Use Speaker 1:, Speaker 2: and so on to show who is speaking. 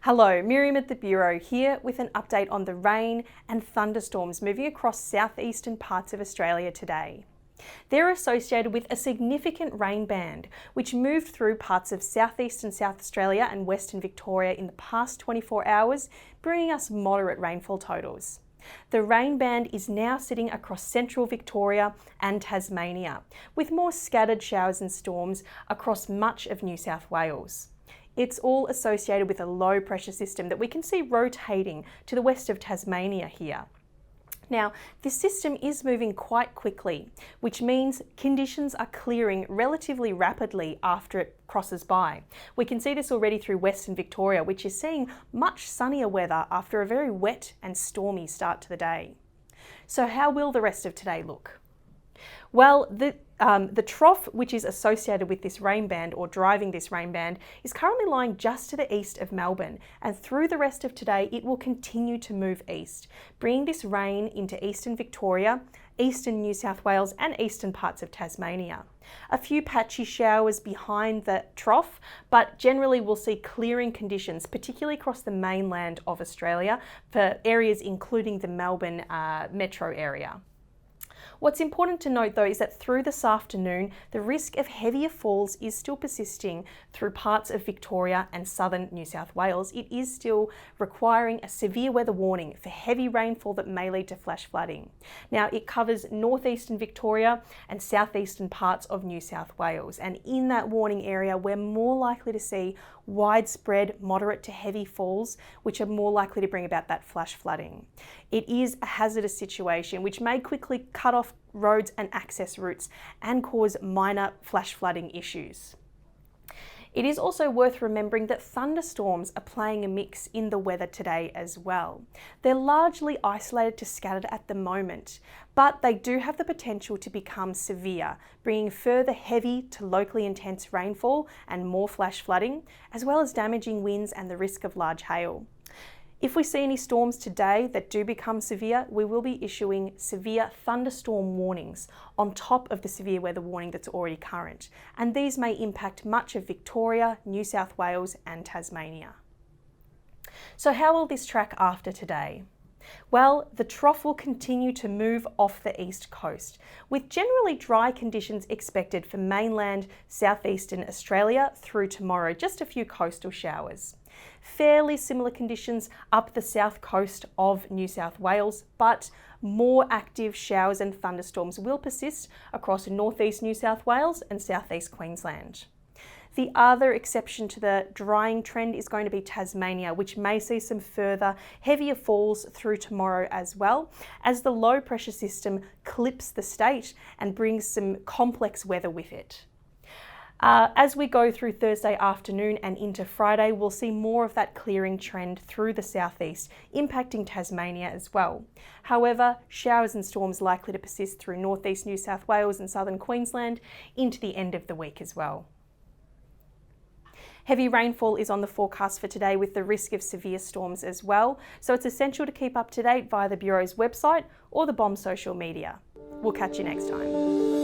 Speaker 1: Hello, Miriam at the Bureau here with an update on the rain and thunderstorms moving across southeastern parts of Australia today. They're associated with a significant rain band which moved through parts of southeastern South Australia and western Victoria in the past 24 hours, bringing us moderate rainfall totals. The rain band is now sitting across central Victoria and Tasmania, with more scattered showers and storms across much of New South Wales. It's all associated with a low pressure system that we can see rotating to the west of Tasmania here. Now, this system is moving quite quickly, which means conditions are clearing relatively rapidly after it crosses by. We can see this already through Western Victoria, which is seeing much sunnier weather after a very wet and stormy start to the day. So how will the rest of today look? Well, the trough which is associated with this rain band or driving this rain band is currently lying just to the east of Melbourne, and through the rest of today it will continue to move east, bringing this rain into eastern Victoria, eastern New South Wales and eastern parts of Tasmania. A few patchy showers behind the trough, but generally we'll see clearing conditions, particularly across the mainland of Australia for areas including the Melbourne metro area. What's important to note though is that through this afternoon, the risk of heavier falls is still persisting through parts of Victoria and southern New South Wales. It is still requiring a severe weather warning for heavy rainfall that may lead to flash flooding. Now, it covers northeastern Victoria and southeastern parts of New South Wales, and in that warning area, we're more likely to see widespread moderate to heavy falls, which are more likely to bring about that flash flooding. It is a hazardous situation which may quickly cut off roads and access routes and cause minor flash flooding issues. It is also worth remembering that thunderstorms are playing a mix in the weather today as well. They're largely isolated to scattered at the moment, but they do have the potential to become severe, bringing further heavy to locally intense rainfall and more flash flooding, as well as damaging winds and the risk of large hail. If we see any storms today that do become severe, we will be issuing severe thunderstorm warnings on top of the severe weather warning that's already current. And these may impact much of Victoria, New South Wales and Tasmania. So how will this track after today? Well, the trough will continue to move off the east coast, with generally dry conditions expected for mainland southeastern Australia through tomorrow, just a few coastal showers. Fairly similar conditions up the south coast of New South Wales, but more active showers and thunderstorms will persist across northeast New South Wales and southeast Queensland. The other exception to the drying trend is going to be Tasmania, which may see some further heavier falls through tomorrow as well, as the low pressure system clips the state and brings some complex weather with it. As we go through Thursday afternoon and into Friday, we'll see more of that clearing trend through the southeast, impacting Tasmania as well. However, showers and storms likely to persist through northeast New South Wales and southern Queensland into the end of the week as well. Heavy rainfall is on the forecast for today with the risk of severe storms as well, so it's essential to keep up to date via the Bureau's website or the BOM social media. We'll catch you next time.